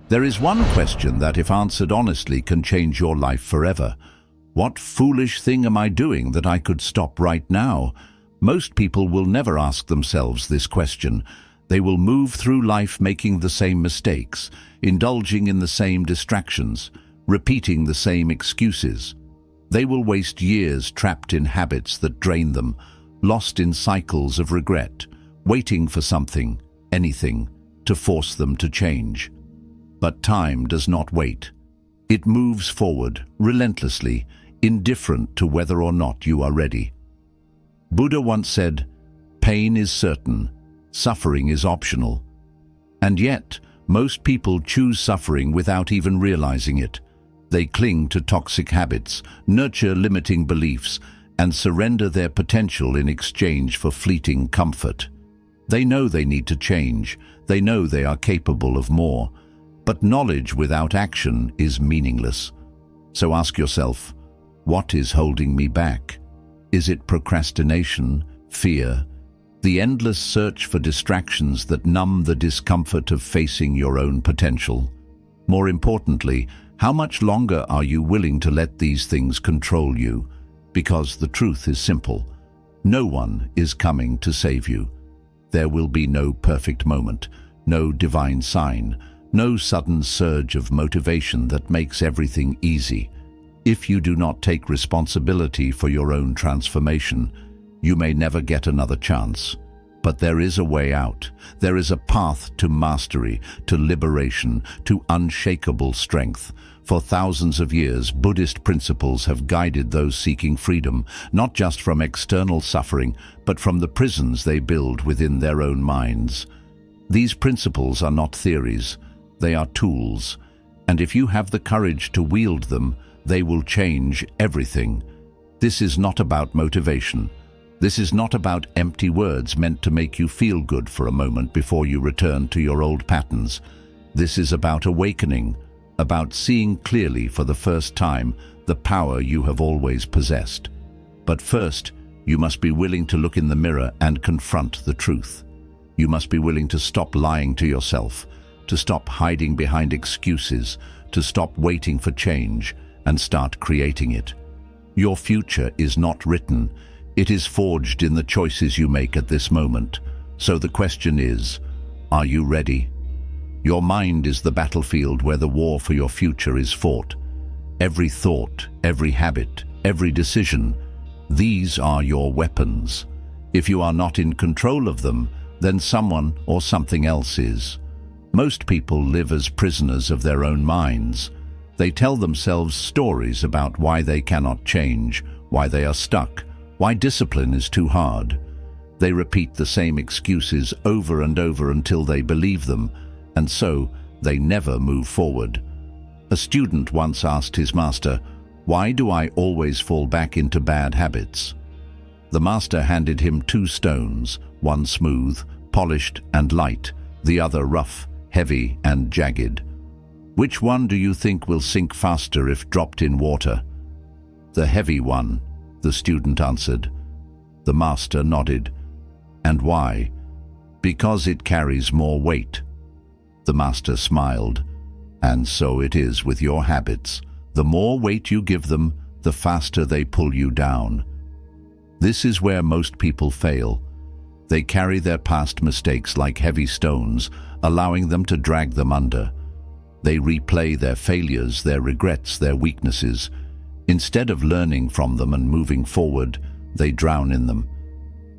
There is one question that, if answered honestly, can change your life forever. What foolish thing am I doing that I could stop right now? Most people will never ask themselves this question. They will move through life making the same mistakes, indulging in the same distractions, repeating the same excuses. They will waste years trapped in habits that drain them, lost in cycles of regret, waiting for something, anything, to force them to change. But time does not wait. It moves forward, relentlessly, indifferent to whether or not you are ready. Buddha once said, "Pain is certain, suffering is optional." And yet, most people choose suffering without even realizing it. They cling to toxic habits, nurture limiting beliefs, and surrender their potential in exchange for fleeting comfort. They know they need to change. They know they are capable of more. But knowledge without action is meaningless. So ask yourself, what is holding me back? Is it procrastination, fear, the endless search for distractions that numb the discomfort of facing your own potential? More importantly, how much longer are you willing to let these things control you? Because the truth is simple. No one is coming to save you. There will be no perfect moment, no divine sign, no sudden surge of motivation that makes everything easy. If you do not take responsibility for your own transformation, you may never get another chance. But there is a way out. There is a path to mastery, to liberation, to unshakable strength. For thousands of years, Buddhist principles have guided those seeking freedom, not just from external suffering, but from the prisons they build within their own minds. These principles are not theories, they are tools, and if you have the courage to wield them, they will change everything. This is not about motivation. This is not about empty words meant to make you feel good for a moment before you return to your old patterns. This is about awakening, about seeing clearly for the first time the power you have always possessed. But first, you must be willing to look in the mirror and confront the truth. You must be willing to stop lying to yourself, to stop hiding behind excuses, to stop waiting for change, and start creating it. Your future is not written. It is forged in the choices you make at this moment. So the question is, are you ready? Your mind is the battlefield where the war for your future is fought. Every thought, every habit, every decision, these are your weapons. If you are not in control of them, then someone or something else is. Most people live as prisoners of their own minds. They tell themselves stories about why they cannot change, why they are stuck, why discipline is too hard. They repeat the same excuses over and over until they believe them, and so they never move forward. A student once asked his master, "Why do I always fall back into bad habits?" The master handed him 2 stones, one smooth, polished and light, the other rough, heavy and jagged. "Which one do you think will sink faster if dropped in water?" "The heavy one," the student answered. The master nodded. "And why?" "Because it carries more weight." The master smiled. "And so it is with your habits. The more weight you give them, the faster they pull you down." This is where most people fail. They carry their past mistakes like heavy stones, allowing them to drag them under. They replay their failures, their regrets, their weaknesses. Instead of learning from them and moving forward, they drown in them.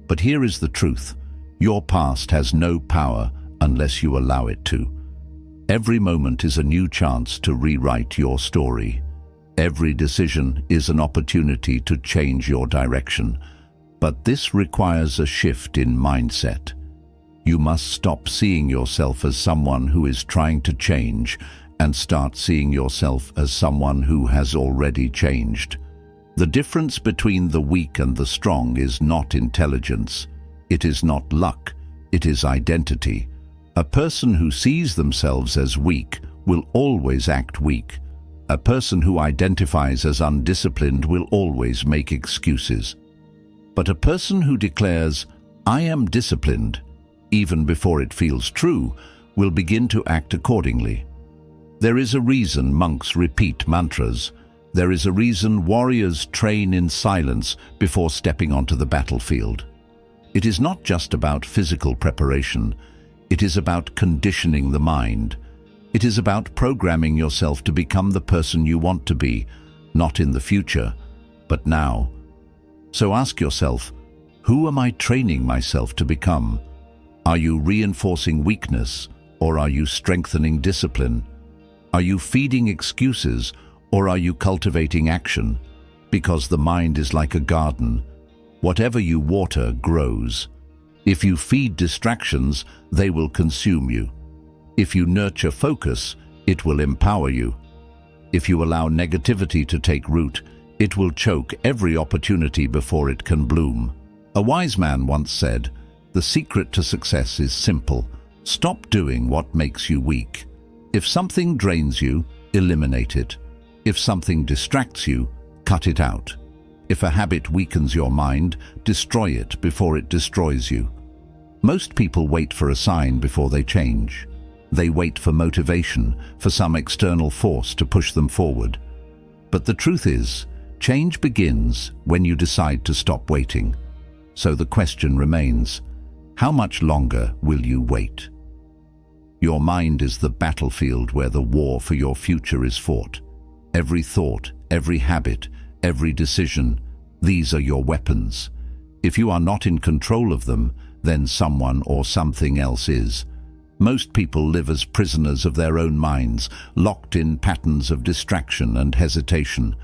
But here is the truth. Your past has no power unless you allow it to. Every moment is a new chance to rewrite your story. Every decision is an opportunity to change your direction. But this requires a shift in mindset. You must stop seeing yourself as someone who is trying to change and start seeing yourself as someone who has already changed. The difference between the weak and the strong is not intelligence. It is not luck. It is identity. A person who sees themselves as weak will always act weak. A person who identifies as undisciplined will always make excuses. But a person who declares, "I am disciplined," even before it feels true, will begin to act accordingly. There is a reason monks repeat mantras. There is a reason warriors train in silence before stepping onto the battlefield. It is not just about physical preparation. It is about conditioning the mind. It is about programming yourself to become the person you want to be, not in the future, but now. So ask yourself, who am I training myself to become? Are you reinforcing weakness, or are you strengthening discipline? Are you feeding excuses, or are you cultivating action? Because the mind is like a garden. Whatever you water grows. If you feed distractions, they will consume you. If you nurture focus, it will empower you. If you allow negativity to take root, it will choke every opportunity before it can bloom. A wise man once said, "The secret to success is simple. Stop doing what makes you weak. If something drains you, eliminate it. If something distracts you, cut it out. If a habit weakens your mind, destroy it before it destroys you." Most people wait for a sign before they change. They wait for motivation, for some external force to push them forward. But the truth is, change begins when you decide to stop waiting. So the question remains, how much longer will you wait? Your mind is the battlefield where the war for your future is fought. Every thought, every habit, every decision, these are your weapons. If you are not in control of them, then someone or something else is. Most people live as prisoners of their own minds, locked in patterns of distraction and hesitation.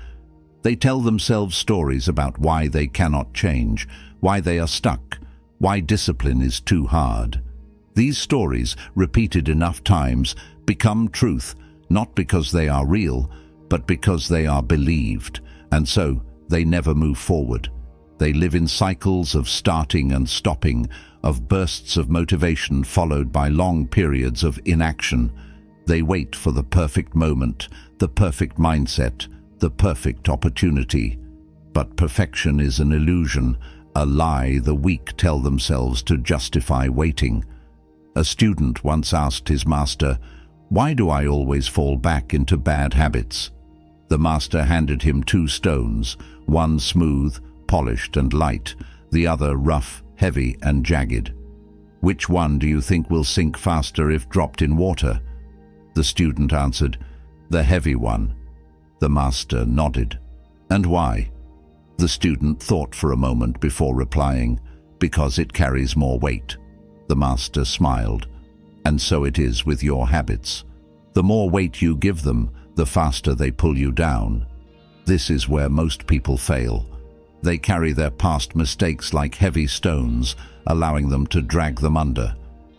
They tell themselves stories about why they cannot change, why they are stuck, why discipline is too hard. These stories, repeated enough times, become truth, not because they are real, but because they are believed, and so they never move forward. They live in cycles of starting and stopping, of bursts of motivation followed by long periods of inaction. They wait for the perfect moment, the perfect mindset, the perfect opportunity. But perfection is an illusion, a lie the weak tell themselves to justify waiting. A student once asked his master, "Why do I always fall back into bad habits?" The master handed him 2 stones, one smooth, polished and light, the other rough, heavy and jagged. "Which one do you think will sink faster if dropped in water?" The student answered, "The heavy one." The master nodded. "And why?" The student thought for a moment before replying, "Because it carries more weight." The master smiled. "And so it is with your habits. The more weight you give them, the faster they pull you down. This is where most people fail. They carry their past mistakes like heavy stones, allowing them to drag them under.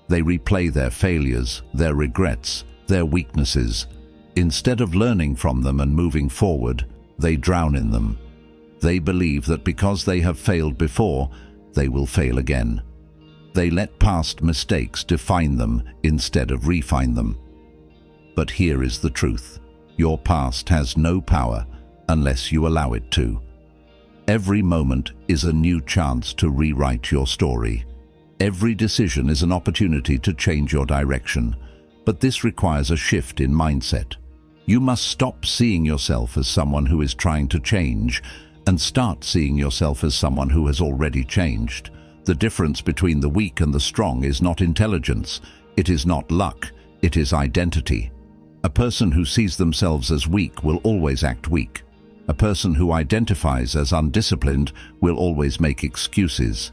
They replay their failures, their regrets, their weaknesses. Instead of learning from them and moving forward, they drown in them. They believe that because they have failed before, they will fail again. They let past mistakes define them instead of refine them. But here is the truth. Your past has no power unless you allow it to. Every moment is a new chance to rewrite your story. Every decision is an opportunity to change your direction. But this requires a shift in mindset. You must stop seeing yourself as someone who is trying to change and start seeing yourself as someone who has already changed. The difference between the weak and the strong is not intelligence. It is not luck. It is identity. A person who sees themselves as weak will always act weak. A person who identifies as undisciplined will always make excuses.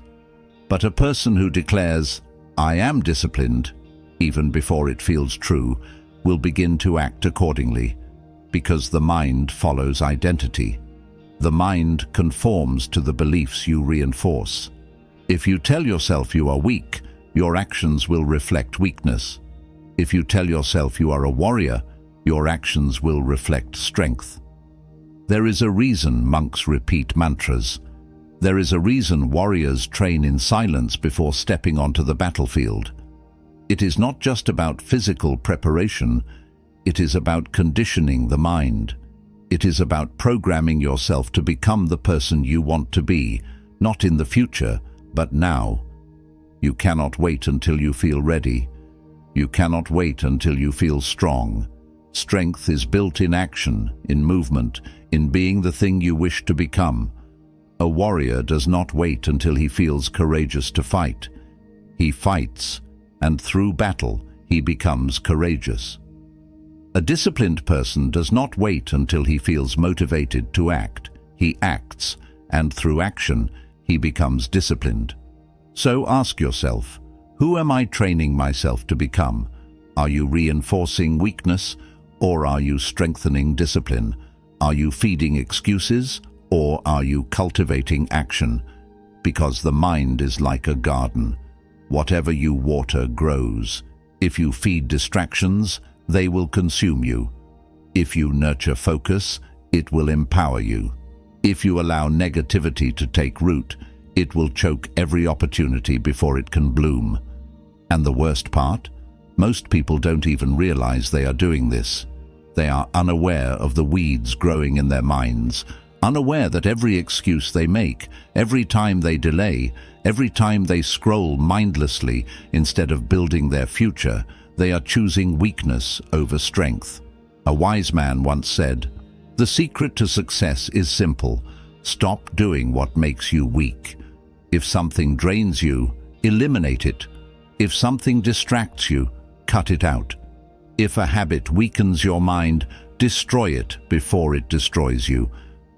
But a person who declares, "I am disciplined," even before it feels true, will begin to act accordingly, because the mind follows identity. The mind conforms to the beliefs you reinforce. If you tell yourself you are weak, your actions will reflect weakness. If you tell yourself you are a warrior, your actions will reflect strength. There is a reason monks repeat mantras. There is a reason warriors train in silence before stepping onto the battlefield. It is not just about physical preparation, it is about conditioning the mind. It is about programming yourself to become the person you want to be, not in the future, but now. You cannot wait until you feel ready. You cannot wait until you feel strong. Strength is built in action, in movement, in being the thing you wish to become. A warrior does not wait until he feels courageous to fight. He fights, and through battle, he becomes courageous. A disciplined person does not wait until he feels motivated to act. He acts, and through action, he becomes disciplined. So ask yourself, who am I training myself to become? Are you reinforcing weakness, or are you strengthening discipline? Are you feeding excuses, or are you cultivating action? Because the mind is like a garden. Whatever you water grows. If you feed distractions, they will consume you. If you nurture focus, it will empower you. If you allow negativity to take root, it will choke every opportunity before it can bloom. And the worst part? Most people don't even realize they are doing this. They are unaware of the weeds growing in their minds, unaware that every excuse they make, every time they delay, every time they scroll mindlessly instead of building their future, they are choosing weakness over strength. A wise man once said, "The secret to success is simple. Stop doing what makes you weak. If something drains you, eliminate it. If something distracts you, cut it out. If a habit weakens your mind, destroy it before it destroys you."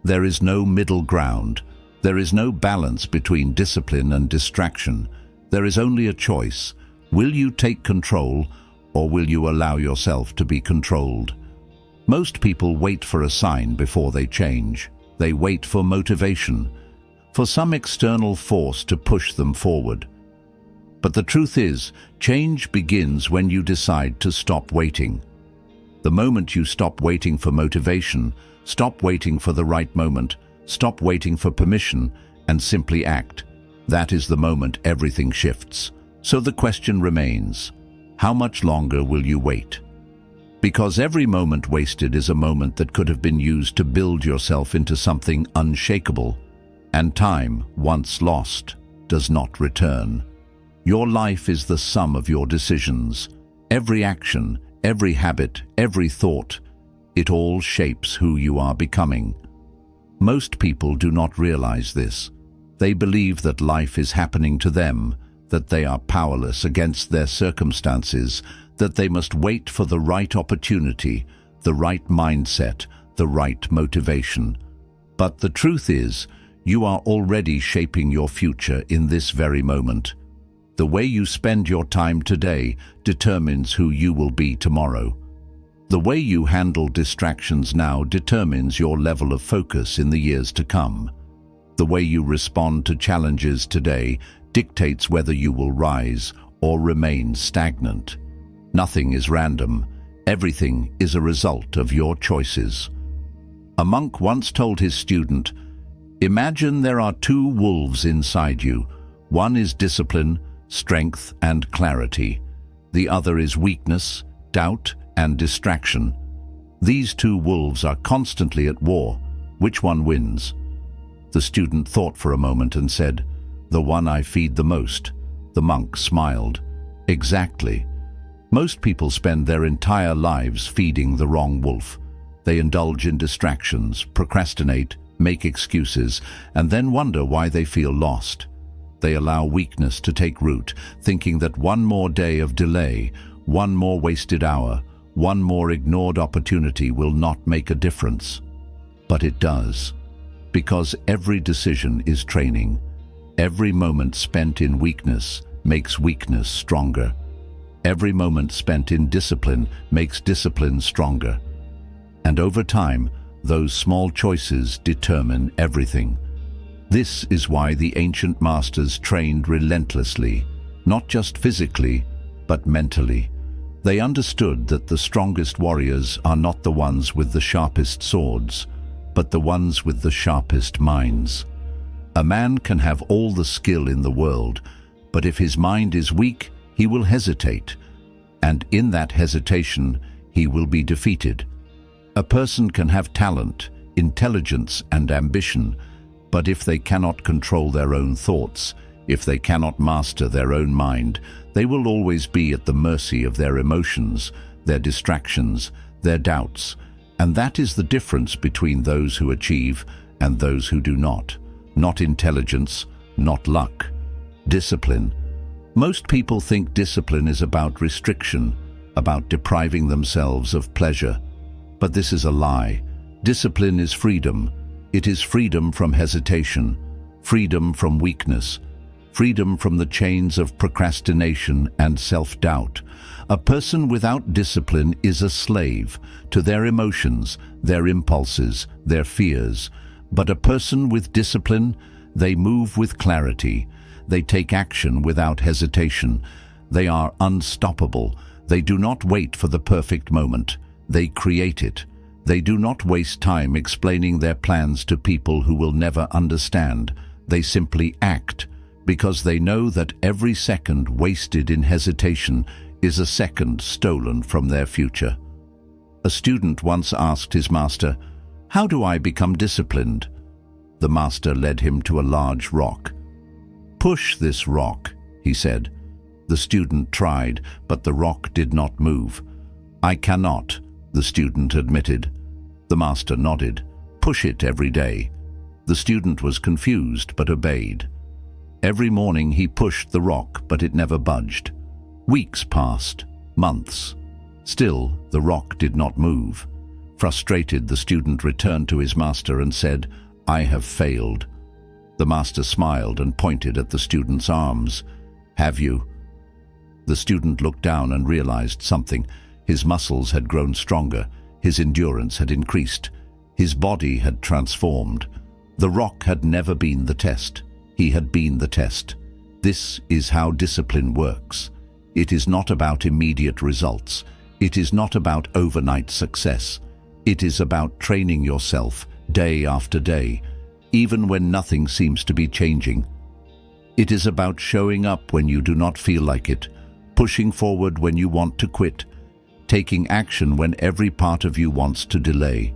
There is no middle ground. There is no balance between discipline and distraction. There is only a choice. Will you take control, or will you allow yourself to be controlled? Most people wait for a sign before they change. They wait for motivation, for some external force to push them forward. But the truth is, change begins when you decide to stop waiting. The moment you stop waiting for motivation, stop waiting for the right moment, stop waiting for permission, and simply act, that is the moment everything shifts. So the question remains, how much longer will you wait? Because every moment wasted is a moment that could have been used to build yourself into something unshakable, and time, once lost, does not return. Your life is the sum of your decisions. Every action, every habit, every thought, it all shapes who you are becoming. Most people do not realize this. They believe that life is happening to them, that they are powerless against their circumstances, that they must wait for the right opportunity, the right mindset, the right motivation. But the truth is, you are already shaping your future in this very moment. The way you spend your time today determines who you will be tomorrow. The way you handle distractions now determines your level of focus in the years to come. The way you respond to challenges today dictates whether you will rise or remain stagnant. Nothing is random. Everything is a result of your choices. A monk once told his student, "Imagine there are two wolves inside you. One is discipline, strength, and clarity. The other is weakness, doubt, and distraction. These two wolves are constantly at war. Which one wins?" The student thought for a moment and said, "The one I feed the most." The monk smiled. Exactly. Most people spend their entire lives feeding the wrong wolf. They indulge in distractions, procrastinate, make excuses, and then wonder why they feel lost. They allow weakness to take root, thinking that one more day of delay, one more wasted hour, one more ignored opportunity will not make a difference. But it does, because every decision is training. Every moment spent in weakness makes weakness stronger. Every moment spent in discipline makes discipline stronger. And over time, those small choices determine everything. This is why the ancient masters trained relentlessly, not just physically, but mentally. They understood that the strongest warriors are not the ones with the sharpest swords, but the ones with the sharpest minds. A man can have all the skill in the world, but if his mind is weak, he will hesitate, and in that hesitation, he will be defeated. A person can have talent, intelligence, and ambition, but if they cannot control their own thoughts, if they cannot master their own mind, they will always be at the mercy of their emotions, their distractions, their doubts. And that is the difference between those who achieve and those who do not. Not intelligence, not luck. Discipline. Most people think discipline is about restriction, about depriving themselves of pleasure. But this is a lie. Discipline is freedom. It is freedom from hesitation, freedom from weakness, freedom from the chains of procrastination and self-doubt. A person without discipline is a slave to their emotions, their impulses, their fears. But a person with discipline, they move with clarity. They take action without hesitation. They are unstoppable. They do not wait for the perfect moment. They create it. They do not waste time explaining their plans to people who will never understand. They simply act, because they know that every second wasted in hesitation is a second stolen from their future. A student once asked his master, "How do I become disciplined?" The master led him to a large rock. "Push this rock," he said. The student tried, but the rock did not move. "I cannot," the student admitted. The master nodded. "Push it every day." The student was confused but obeyed. Every morning he pushed the rock, but it never budged. Weeks passed, months. Still, the rock did not move. Frustrated, the student returned to his master and said, "I have failed." The master smiled and pointed at the student's arms. "Have you?" The student looked down and realized something. His muscles had grown stronger. His endurance had increased. His body had transformed. The rock had never been the test. He had been the test. This is how discipline works. It is not about immediate results. It is not about overnight success. It is about training yourself day after day, even when nothing seems to be changing. It is about showing up when you do not feel like it, pushing forward when you want to quit, taking action when every part of you wants to delay.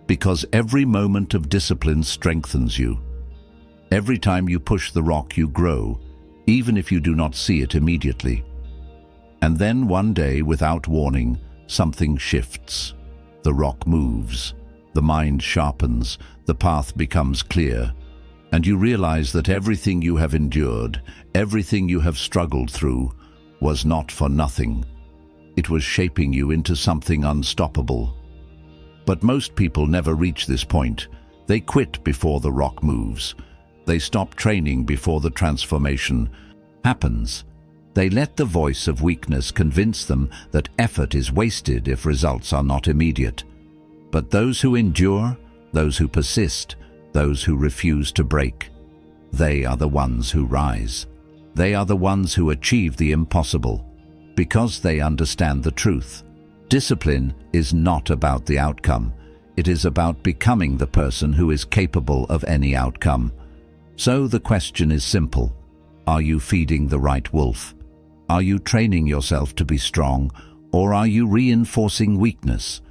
Because every moment of discipline strengthens you. Every time you push the rock, you grow, even if you do not see it immediately. And then one day, without warning, something shifts. The rock moves, the mind sharpens, the path becomes clear, and you realize that everything you have endured, everything you have struggled through, was not for nothing. It was shaping you into something unstoppable. But most people never reach this point. They quit before the rock moves. They stop training before the transformation happens. They let the voice of weakness convince them that effort is wasted if results are not immediate. But those who endure, those who persist, those who refuse to break, they are the ones who rise. They are the ones who achieve the impossible, because they understand the truth. Discipline is not about the outcome. It is about becoming the person who is capable of any outcome. So the question is simple. Are you feeding the right wolf? Are you training yourself to be strong, or are you reinforcing weakness?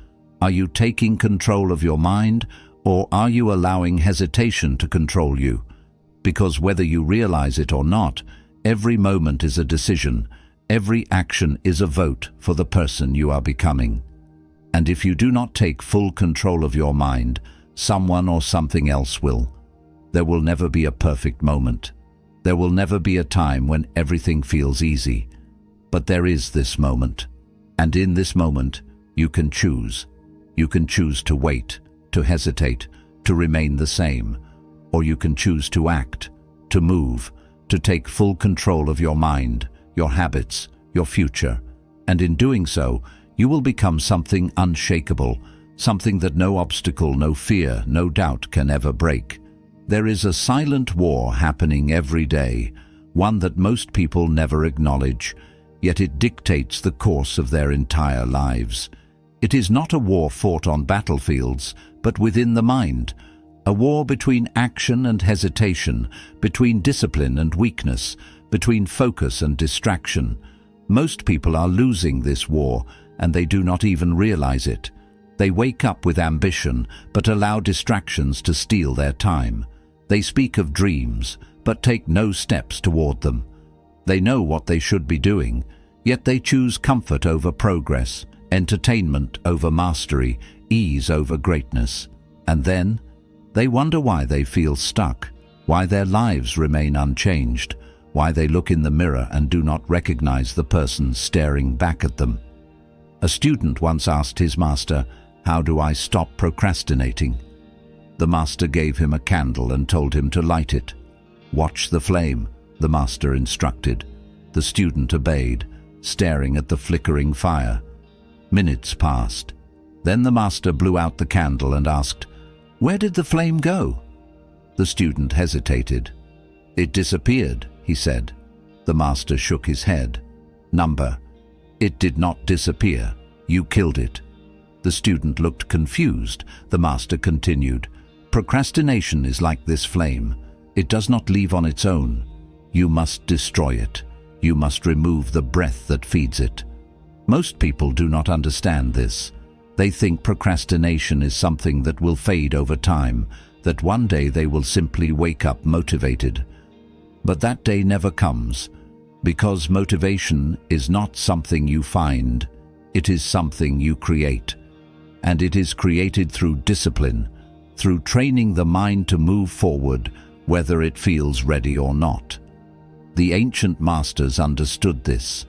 Are you taking control of your mind, or are you allowing hesitation to control you? Because whether you realize it or not, every moment is a decision. Every action is a vote for the person you are becoming. And if you do not take full control of your mind, someone or something else will. There will never be a perfect moment. There will never be a time when everything feels easy. But there is this moment. And in this moment, you can choose. You can choose to wait, to hesitate, to remain the same. Or you can choose to act, to move, to take full control of your mind, your habits, your future. And in doing so, you will become something unshakable, something that no obstacle, no fear, no doubt can ever break. There is a silent war happening every day, one that most people never acknowledge, yet it dictates the course of their entire lives. It is not a war fought on battlefields, but within the mind, a war between action and hesitation, between discipline and weakness, between focus and distraction. Most people are losing this war, and they do not even realize it. They wake up with ambition, but allow distractions to steal their time. They speak of dreams, but take no steps toward them. They know what they should be doing, yet they choose comfort over progress, entertainment over mastery, ease over greatness. And then they wonder why they feel stuck, why their lives remain unchanged, why they look in the mirror and do not recognize the person staring back at them. A student once asked his master, "How do I stop procrastinating?" The master gave him a candle and told him to light it. "Watch the flame," the master instructed. The student obeyed, staring at the flickering fire. Minutes passed. Then the master blew out the candle and asked, "Where did the flame go?" The student hesitated. "It disappeared," he said. The master shook his head. "Number, it did not disappear. You killed it." The student looked confused. The master continued, "Procrastination is like this flame. It does not leave on its own. You must destroy it. You must remove the breath that feeds it." Most people do not understand this. They think procrastination is something that will fade over time, that one day they will simply wake up motivated. But that day never comes, because motivation is not something you find, it is something you create. And it is created through discipline, through training the mind to move forward, whether it feels ready or not. The ancient masters understood this.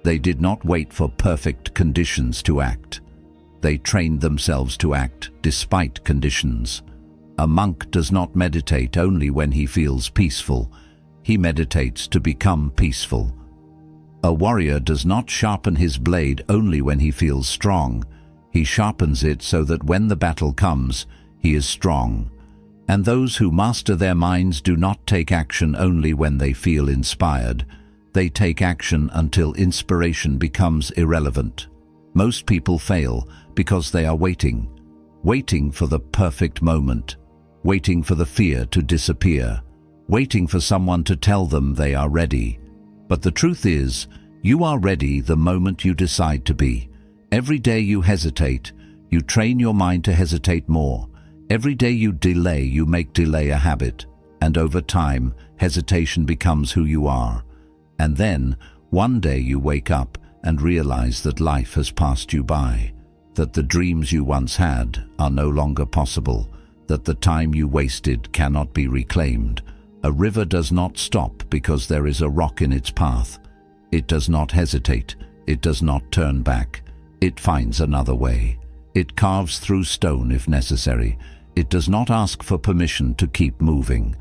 They did not wait for perfect conditions to act. They trained themselves to act despite conditions. A monk does not meditate only when he feels peaceful. He meditates to become peaceful. A warrior does not sharpen his blade only when he feels strong. He sharpens it so that when the battle comes, he is strong. And those who master their minds do not take action only when they feel inspired. They take action until inspiration becomes irrelevant. Most people fail because they are waiting for the perfect moment, waiting for the fear to disappear, waiting for someone to tell them they are ready. But the truth is, you are ready the moment you decide to be. Every day you hesitate, you train your mind to hesitate more. Every day you delay, you make delay a habit. And over time, hesitation becomes who you are. And then, one day you wake up and realize that life has passed you by, that the dreams you once had are no longer possible, that the time you wasted cannot be reclaimed. A river does not stop because there is a rock in its path. It does not hesitate. It does not turn back. It finds another way. It carves through stone if necessary. It does not ask for permission to keep moving.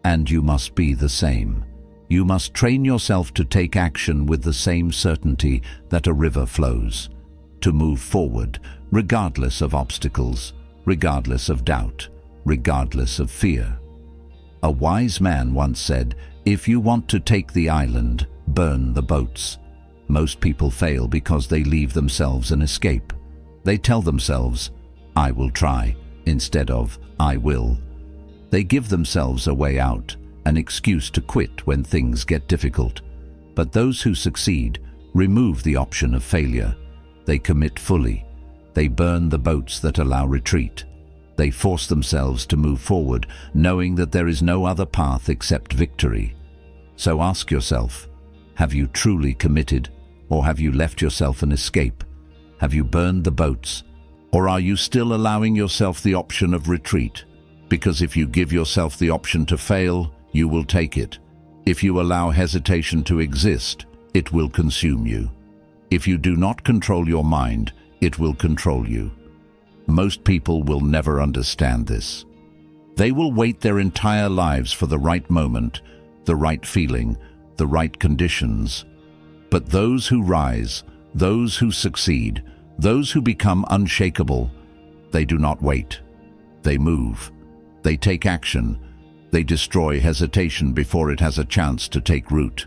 And you must be the same. You must train yourself to take action with the same certainty that a river flows, to move forward, regardless of obstacles, regardless of doubt, regardless of fear. A wise man once said, "If you want to take the island, burn the boats." Most people fail because they leave themselves an escape. They tell themselves, "I will try," instead of "I will." They give themselves a way out, an excuse to quit when things get difficult. But those who succeed remove the option of failure. They commit fully. They burn the boats that allow retreat. They force themselves to move forward, knowing that there is no other path except victory. So ask yourself, have you truly committed, or have you left yourself an escape? Have you burned the boats, or are you still allowing yourself the option of retreat? Because if you give yourself the option to fail, you will take it. If you allow hesitation to exist, it will consume you. If you do not control your mind, it will control you. Most people will never understand this. They will wait their entire lives for the right moment, the right feeling, the right conditions. But those who rise, those who succeed, those who become unshakable, they do not wait. They move. They take action. They destroy hesitation before it has a chance to take root.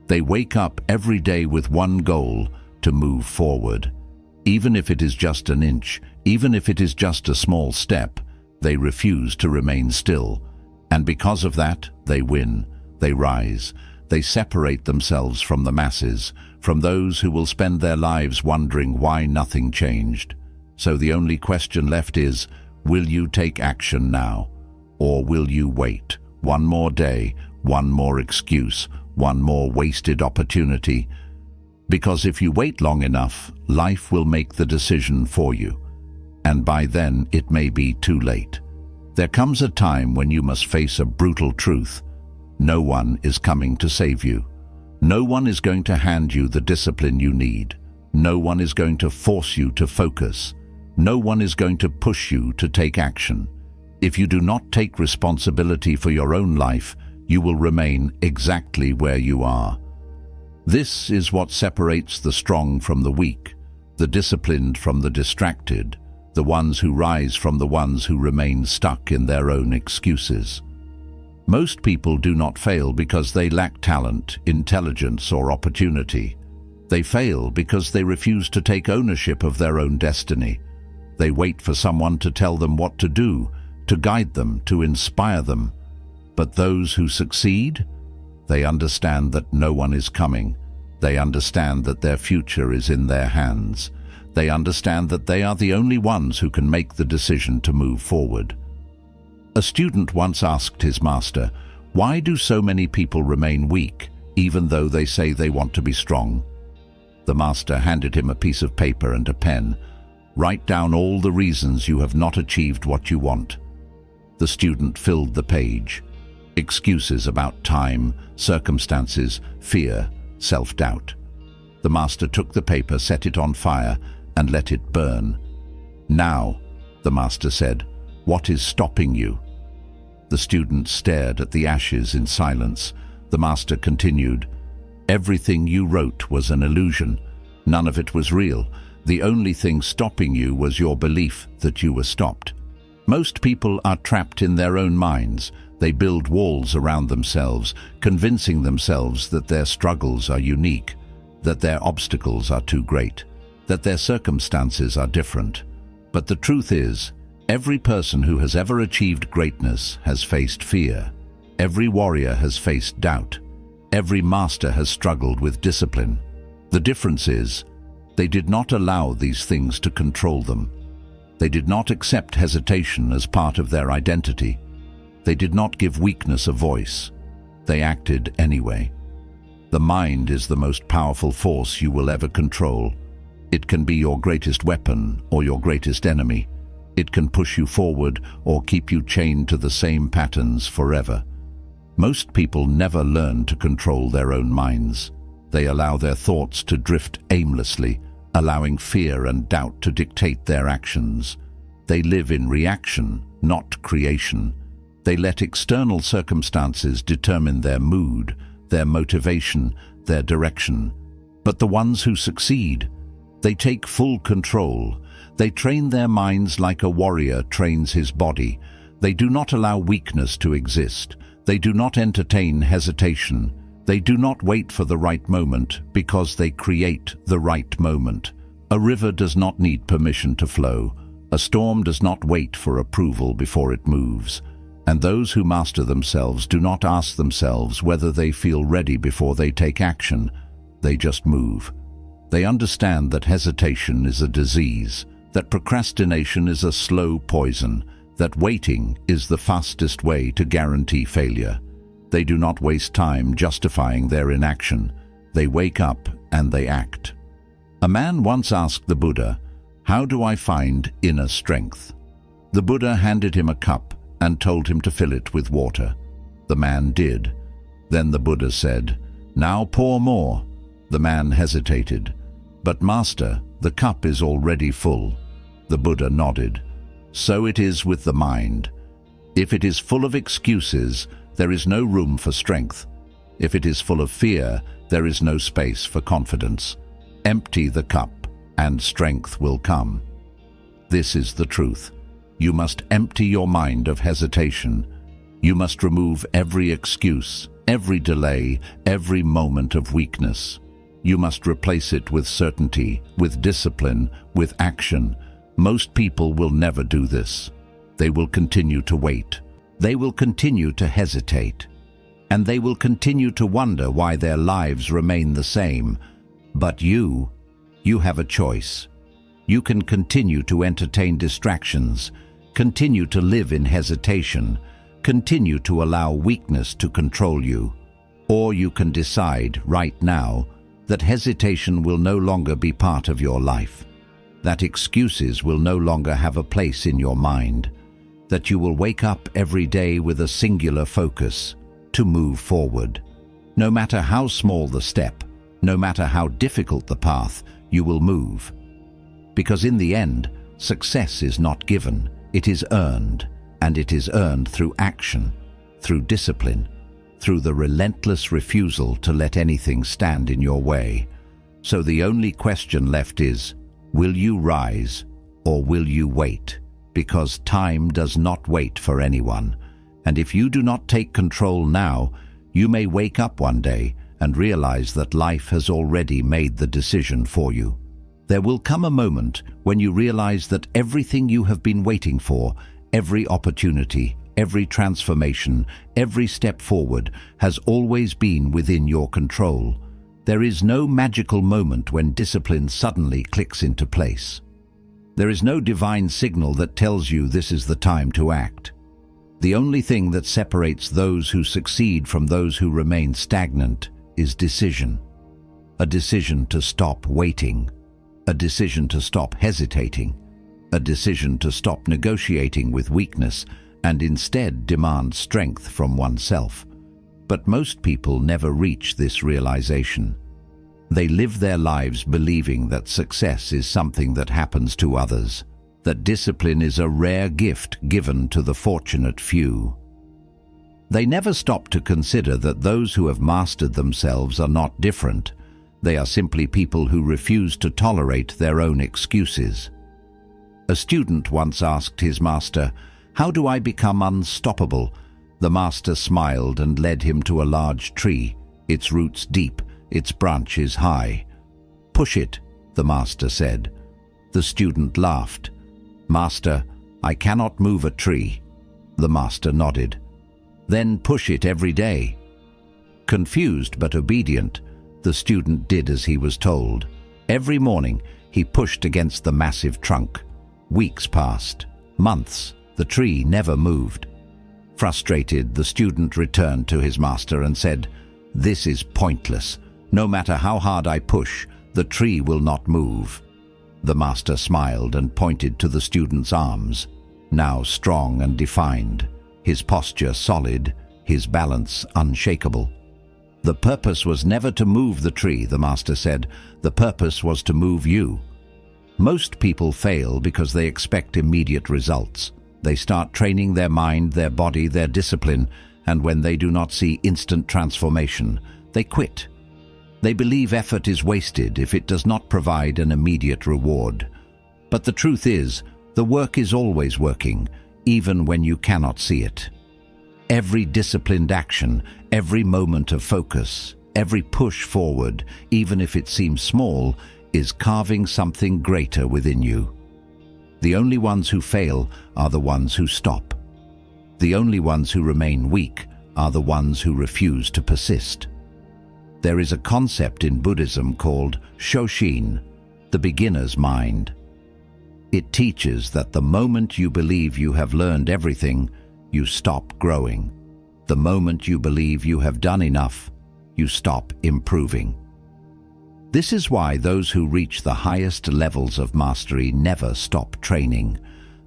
They wake up every day with one goal: to move forward. Even if it is just an inch, even if it is just a small step, they refuse to remain still. And because of that, they win. They rise. They separate themselves from the masses, from those who will spend their lives wondering why nothing changed. So the only question left is, will you take action now? Or will you wait one more day, one more excuse, one more wasted opportunity? Because if you wait long enough, life will make the decision for you. And by then, it may be too late. There comes a time when you must face a brutal truth. No one is coming to save you. No one is going to hand you the discipline you need. No one is going to force you to focus. No one is going to push you to take action. If you do not take responsibility for your own life, you will remain exactly where you are. This is what separates the strong from the weak, the disciplined from the distracted, the ones who rise from the ones who remain stuck in their own excuses. Most people do not fail because they lack talent, intelligence, or opportunity. They fail because they refuse to take ownership of their own destiny. They wait for someone to tell them what to do, to guide them, to inspire them. But those who succeed, they understand that no one is coming. They understand that their future is in their hands. They understand that they are the only ones who can make the decision to move forward. A student once asked his master, "Why do so many people remain weak, even though they say they want to be strong?" The master handed him a piece of paper and a pen. "Write down all the reasons you have not achieved what you want." The student filled the page. Excuses about time, circumstances, fear, self-doubt. The master took the paper, set it on fire, and let it burn. "Now," the master said, "what is stopping you?" The student stared at the ashes in silence. The master continued, "Everything you wrote was an illusion. None of it was real. The only thing stopping you was your belief that you were stopped." Most people are trapped in their own minds. They build walls around themselves, convincing themselves that their struggles are unique, that their obstacles are too great, that their circumstances are different. But the truth is, every person who has ever achieved greatness has faced fear. Every warrior has faced doubt. Every master has struggled with discipline. The difference is, they did not allow these things to control them. They did not accept hesitation as part of their identity. They did not give weakness a voice. They acted anyway. The mind is the most powerful force you will ever control. It can be your greatest weapon or your greatest enemy. It can push you forward or keep you chained to the same patterns forever. Most people never learn to control their own minds. They allow their thoughts to drift aimlessly, allowing fear and doubt to dictate their actions. They live in reaction, not creation. They let external circumstances determine their mood, their motivation, their direction. But the ones who succeed, they take full control. They train their minds like a warrior trains his body. They do not allow weakness to exist. They do not entertain hesitation. They do not wait for the right moment because they create the right moment. A river does not need permission to flow. A storm does not wait for approval before it moves. And those who master themselves do not ask themselves whether they feel ready before they take action. They just move. They understand that hesitation is a disease, that procrastination is a slow poison, that waiting is the fastest way to guarantee failure. They do not waste time justifying their inaction. They wake up and they act. A man once asked the Buddha, "How do I find inner strength?" The Buddha handed him a cup and told him to fill it with water. The man did. Then the Buddha said, "Now pour more." The man hesitated. "But Master, the cup is already full." The Buddha nodded. So it is with the mind. If it is full of excuses, there is no room for strength. If it is full of fear, there is no space for confidence. Empty the cup, and strength will come. This is the truth. You must empty your mind of hesitation. You must remove every excuse, every delay, every moment of weakness. You must replace it with certainty, with discipline, with action. Most people will never do this. They will continue to wait. They will continue to hesitate. And they will continue to wonder why their lives remain the same. But you have a choice. You can continue to entertain distractions, continue to live in hesitation, continue to allow weakness to control you. Or you can decide right now that hesitation will no longer be part of your life, that excuses will no longer have a place in your mind, that you will wake up every day with a singular focus to move forward. No matter how small the step, no matter how difficult the path, you will move. Because in the end, success is not given, it is earned, and it is earned through action, through discipline, through the relentless refusal to let anything stand in your way. So the only question left is, will you rise or will you wait? Because time does not wait for anyone, and if you do not take control now, you may wake up one day and realize that life has already made the decision for you. There will come a moment when you realize that everything you have been waiting for, every opportunity, every transformation, every step forward, has always been within your control. There is no magical moment when discipline suddenly clicks into place. There is no divine signal that tells you this is the time to act. The only thing that separates those who succeed from those who remain stagnant is decision. A decision to stop waiting. A decision to stop hesitating. A decision to stop negotiating with weakness and instead demand strength from oneself. But most people never reach this realization. They live their lives believing that success is something that happens to others, that discipline is a rare gift given to the fortunate few. They never stop to consider that those who have mastered themselves are not different. They are simply people who refuse to tolerate their own excuses. A student once asked his master, "How do I become unstoppable?" The master smiled and led him to a large tree, its roots deep, its branches high. "Push it," the master said. The student laughed. "Master, I cannot move a tree." The master nodded. "Then push it every day." Confused but obedient, the student did as he was told. Every morning, he pushed against the massive trunk. Weeks passed, months, the tree never moved. Frustrated, the student returned to his master and said, "This is pointless. No matter how hard I push, the tree will not move." The master smiled and pointed to the student's arms, now strong and defined, his posture solid, his balance unshakable. "The purpose was never to move the tree," the master said. "The purpose was to move you." Most people fail because they expect immediate results. They start training their mind, their body, their discipline, and when they do not see instant transformation, they quit. They believe effort is wasted if it does not provide an immediate reward. But the truth is, the work is always working, even when you cannot see it. Every disciplined action, every moment of focus, every push forward, even if it seems small, is carving something greater within you. The only ones who fail are the ones who stop. The only ones who remain weak are the ones who refuse to persist. There is a concept in Buddhism called Shoshin, the beginner's mind. It teaches that the moment you believe you have learned everything, you stop growing. The moment you believe you have done enough, you stop improving. This is why those who reach the highest levels of mastery never stop training.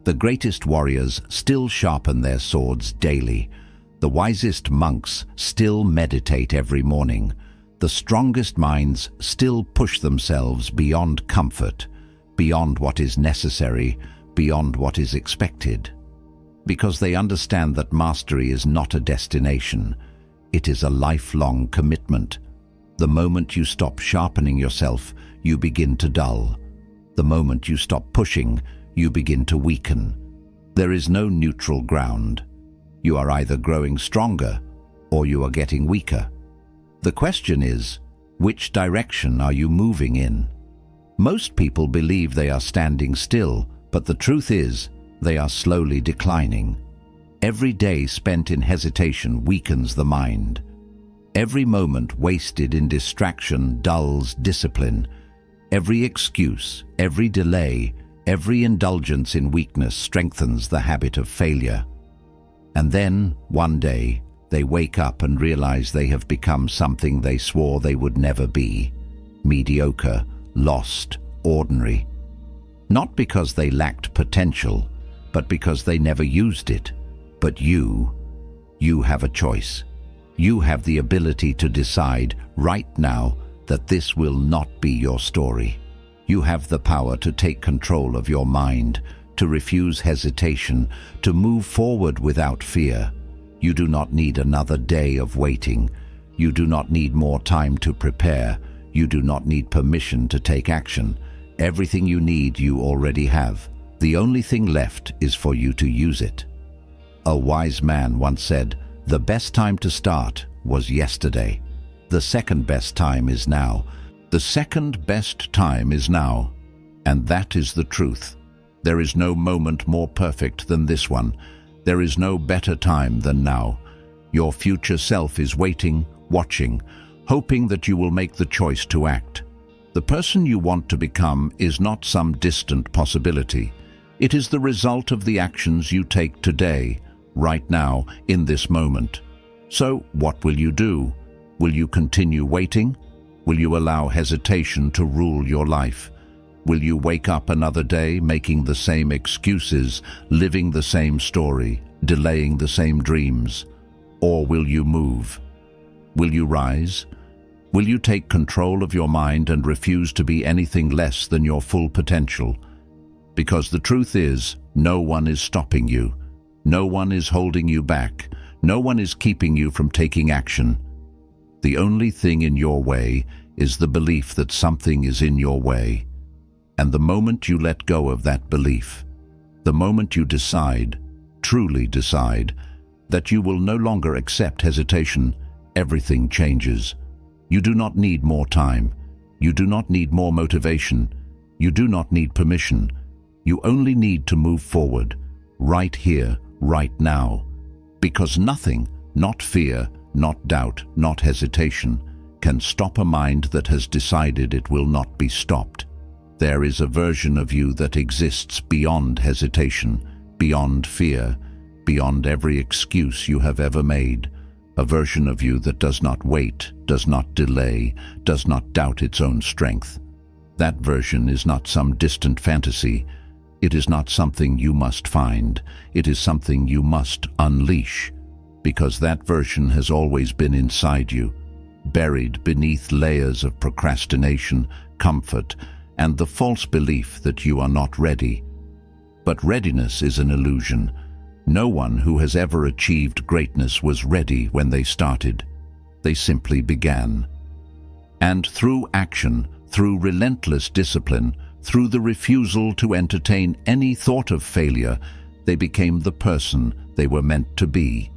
The greatest warriors still sharpen their swords daily. The wisest monks still meditate every morning. The strongest minds still push themselves beyond comfort, beyond what is necessary, beyond what is expected. Because they understand that mastery is not a destination, it is a lifelong commitment. The moment you stop sharpening yourself, you begin to dull. The moment you stop pushing, you begin to weaken. There is no neutral ground. You are either growing stronger or you are getting weaker. The question is, which direction are you moving in? Most people believe they are standing still, but the truth is, they are slowly declining. Every day spent in hesitation weakens the mind. Every moment wasted in distraction dulls discipline. Every excuse, every delay, every indulgence in weakness strengthens the habit of failure. And then, one day, they wake up and realize they have become something they swore they would never be. mediocre, lost, ordinary. Not because they lacked potential, but because they never used it. But you have a choice. You have the ability to decide right now that this will not be your story. You have the power to take control of your mind, to refuse hesitation, to move forward without fear. You do not need another day of waiting. You do not need more time to prepare. You do not need permission to take action. Everything you need, you already have. The only thing left is for you to use it. A wise man once said, "The best time to start was yesterday. The second best time is now. The second best time is now." And that is the truth. There is no moment more perfect than this one. There is no better time than now. Your future self is waiting, watching, hoping that you will make the choice to act. The person you want to become is not some distant possibility. It is the result of the actions you take today, right now, in this moment. So, what will you do? Will you continue waiting? Will you allow hesitation to rule your life? Will you wake up another day making the same excuses, living the same story, delaying the same dreams? Or will you move? Will you rise? Will you take control of your mind and refuse to be anything less than your full potential? Because the truth is, no one is stopping you. No one is holding you back. No one is keeping you from taking action. The only thing in your way is the belief that something is in your way. And the moment you let go of that belief, the moment you decide, truly decide, that you will no longer accept hesitation, everything changes. You do not need more time. You do not need more motivation. You do not need permission. You only need to move forward, right here, right now. Because nothing, not fear, not doubt, not hesitation, can stop a mind that has decided it will not be stopped. There is a version of you that exists beyond hesitation, beyond fear, beyond every excuse you have ever made. A version of you that does not wait, does not delay, does not doubt its own strength. That version is not some distant fantasy. It is not something you must find. It is something you must unleash, because that version has always been inside you, buried beneath layers of procrastination, comfort, and the false belief that you are not ready. But readiness is an illusion. No one who has ever achieved greatness was ready when they started. They simply began. And through action, through relentless discipline, through the refusal to entertain any thought of failure, they became the person they were meant to be.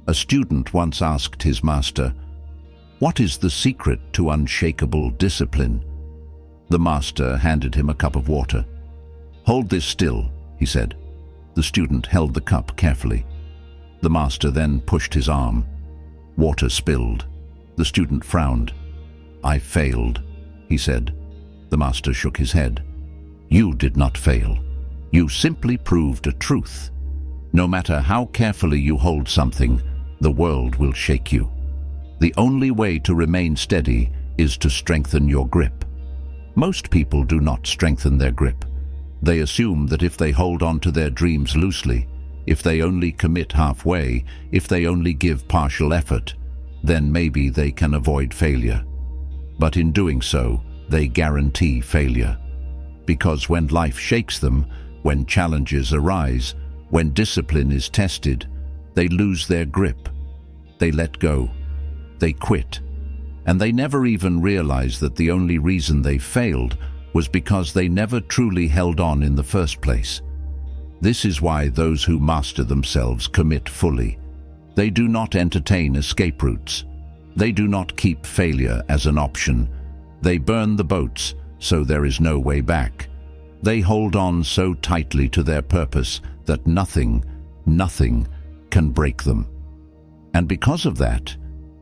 A student once asked his master, "What is the secret to unshakable discipline?" The master handed him a cup of water. "Hold this still," he said. The student held the cup carefully. The master then pushed his arm. Water spilled. The student frowned. "I failed," he said. The master shook his head. "You did not fail. You simply proved a truth. No matter how carefully you hold something, the world will shake you. The only way to remain steady is to strengthen your grip." Most people do not strengthen their grip. They assume that if they hold on to their dreams loosely, if they only commit halfway, if they only give partial effort, then maybe they can avoid failure. But in doing so, they guarantee failure. Because when life shakes them, when challenges arise, when discipline is tested, they lose their grip. They let go. They quit. And they never even realize that the only reason they failed was because they never truly held on in the first place. This is why those who master themselves commit fully. They do not entertain escape routes. They do not keep failure as an option. They burn the boats, so there is no way back. They hold on so tightly to their purpose that nothing can break them. And because of that,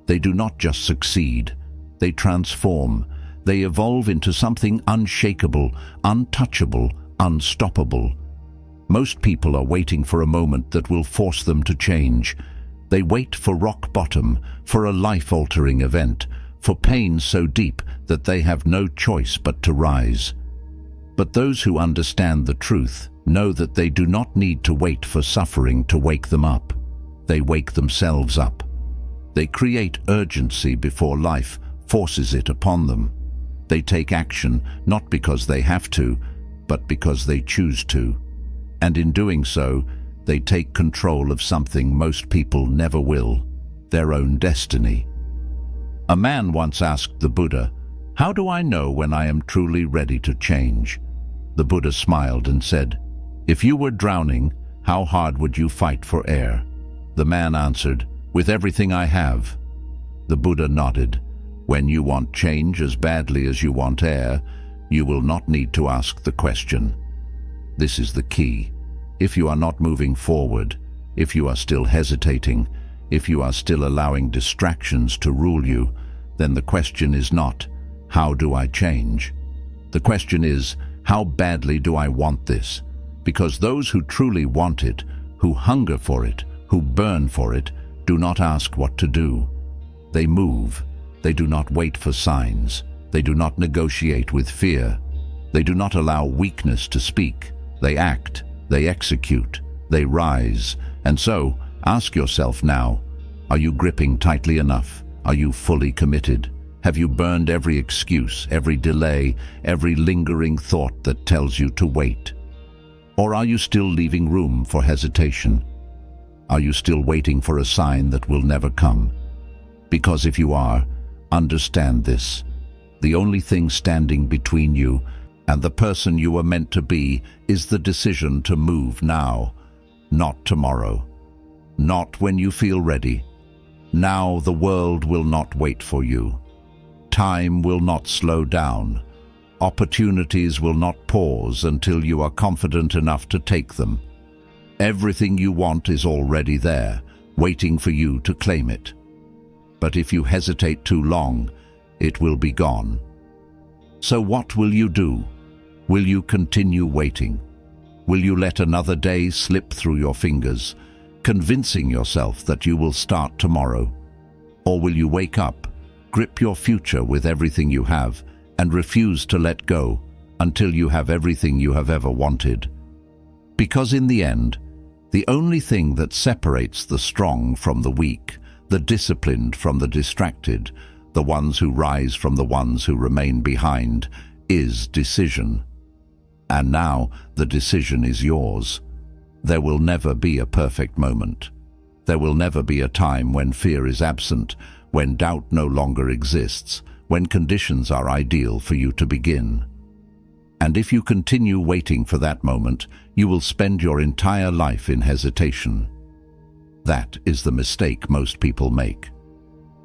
they do not just succeed, they transform. They evolve into something unshakable, untouchable, unstoppable. Most people are waiting for a moment that will force them to change. They wait for rock bottom, for a life-altering event, for pain so deep that they have no choice but to rise. But those who understand the truth know that they do not need to wait for suffering to wake them up. They wake themselves up. They create urgency before life forces it upon them. They take action not because they have to, but because they choose to. And in doing so, they take control of something most people never will, their own destiny. A man once asked the Buddha, "How do I know when I am truly ready to change?" The Buddha smiled and said, "If you were drowning, how hard would you fight for air?" The man answered, "With everything I have." The Buddha nodded. When you want change as badly as you want air, you will not need to ask the question. This is the key. If you are not moving forward, if you are still hesitating, if you are still allowing distractions to rule you, then the question is not, "How do I change?" The question is, "How badly do I want this?" Because those who truly want it, who hunger for it, who burn for it, do not ask what to do. They move. They do not wait for signs. They do not negotiate with fear. They do not allow weakness to speak. They act. They execute. They rise. And so, ask yourself now, are you gripping tightly enough? Are you fully committed? Have you burned every excuse, every delay, every lingering thought that tells you to wait? Or are you still leaving room for hesitation? Are you still waiting for a sign that will never come? Because if you are, understand this. The only thing standing between you and the person you were meant to be is the decision to move now, not tomorrow, not when you feel ready. Now the world will not wait for you. Time will not slow down. Opportunities will not pause until you are confident enough to take them. Everything you want is already there, waiting for you to claim it. But if you hesitate too long, it will be gone. So what will you do? Will you continue waiting? Will you let another day slip through your fingers, convincing yourself that you will start tomorrow? Or will you wake up, grip your future with everything you have, and refuse to let go until you have everything you have ever wanted? Because in the end, the only thing that separates the strong from the weak, the disciplined from the distracted, the ones who rise from the ones who remain behind, is decision. And now the decision is yours. There will never be a perfect moment. There will never be a time when fear is absent, when doubt no longer exists, when conditions are ideal for you to begin. And if you continue waiting for that moment, you will spend your entire life in hesitation. That is the mistake most people make.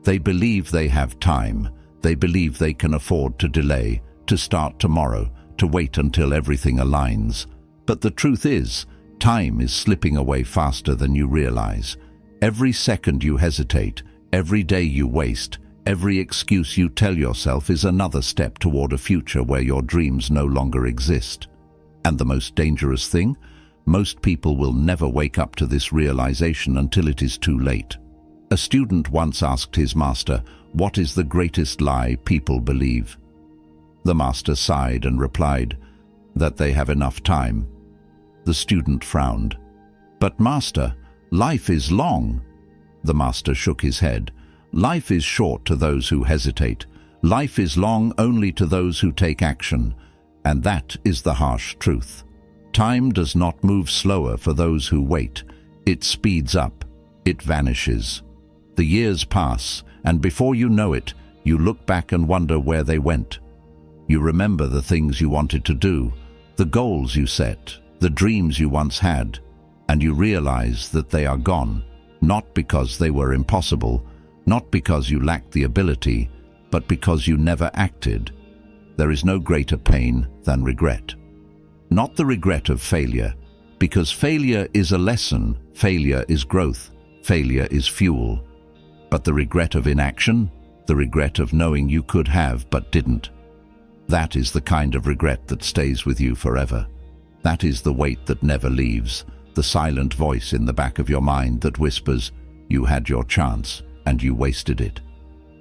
They believe they have time. They believe they can afford to delay, to start tomorrow, to wait until everything aligns. But the truth is, time is slipping away faster than you realize. Every second you hesitate, every day you waste, every excuse you tell yourself is another step toward a future where your dreams no longer exist. And the most dangerous thing? Most people will never wake up to this realization until it is too late. A student once asked his master, "What is the greatest lie people believe?" The master sighed and replied, "That they have enough time." The student frowned. "But master, life is long." The master shook his head. "Life is short to those who hesitate. Life is long only to those who take action. And that is the harsh truth. Time does not move slower for those who wait. It speeds up. It vanishes. The years pass, and before you know it, you look back and wonder where they went. You remember the things you wanted to do, the goals you set, the dreams you once had, and you realize that they are gone, not because they were impossible, not because you lacked the ability, but because you never acted. There is no greater pain than regret. Not the regret of failure, because failure is a lesson, failure is growth, failure is fuel. But the regret of inaction, the regret of knowing you could have but didn't. That is the kind of regret that stays with you forever. That is the weight that never leaves, the silent voice in the back of your mind that whispers, "You had your chance, and you wasted it."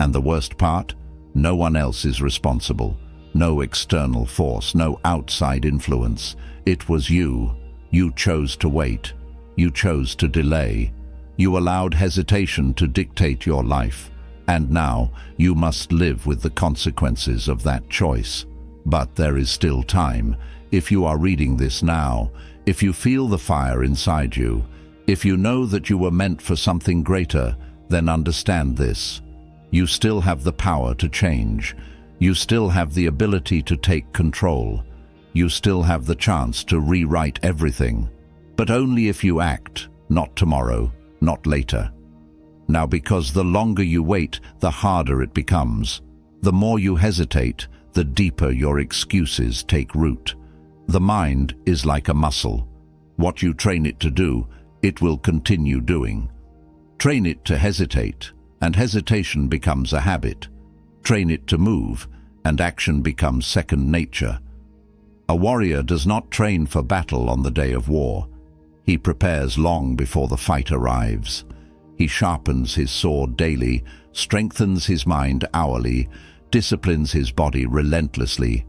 And the worst part? No one else is responsible. No external force, no outside influence. It was you. You chose to wait. You chose to delay. You allowed hesitation to dictate your life. And now you must live with the consequences of that choice. But there is still time. If you are reading this now, if you feel the fire inside you, if you know that you were meant for something greater, then understand this. You still have the power to change. You still have the ability to take control. You still have the chance to rewrite everything. But only if you act, not tomorrow, not later. Now, because the longer you wait, the harder it becomes. The more you hesitate, the deeper your excuses take root. The mind is like a muscle. What you train it to do, it will continue doing. Train it to hesitate, and hesitation becomes a habit. Train it to move, and action becomes second nature. A warrior does not train for battle on the day of war. He prepares long before the fight arrives. He sharpens his sword daily, strengthens his mind hourly, disciplines his body relentlessly,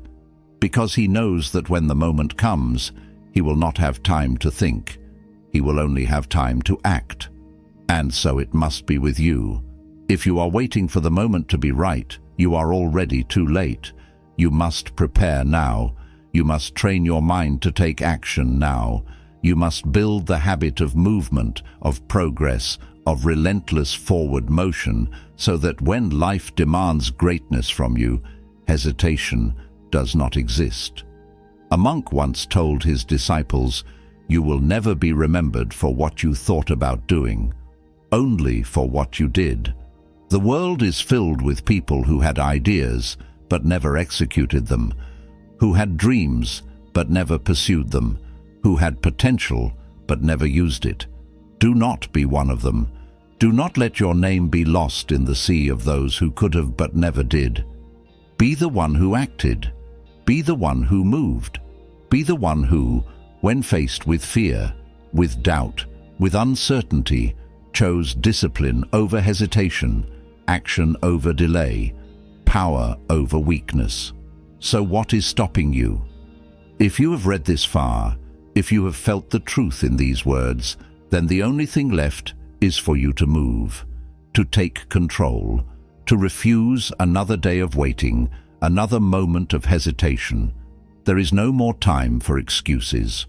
because he knows that when the moment comes, he will not have time to think. He will only have time to act. And so it must be with you. If you are waiting for the moment to be right, you are already too late. You must prepare now. You must train your mind to take action now. You must build the habit of movement, of progress, of relentless forward motion, so that when life demands greatness from you, hesitation does not exist. A monk once told his disciples, "You will never be remembered for what you thought about doing, only for what you did." The world is filled with people who had ideas but never executed them, who had dreams but never pursued them, who had potential but never used it. Do not be one of them. Do not let your name be lost in the sea of those who could have but never did. Be the one who acted. Be the one who moved. Be the one who, when faced with fear, with doubt, with uncertainty, chose discipline over hesitation, action over delay, power over weakness. So what is stopping you? If you have read this far, if you have felt the truth in these words, then the only thing left is for you to move, to take control, to refuse another day of waiting, another moment of hesitation. There is no more time for excuses.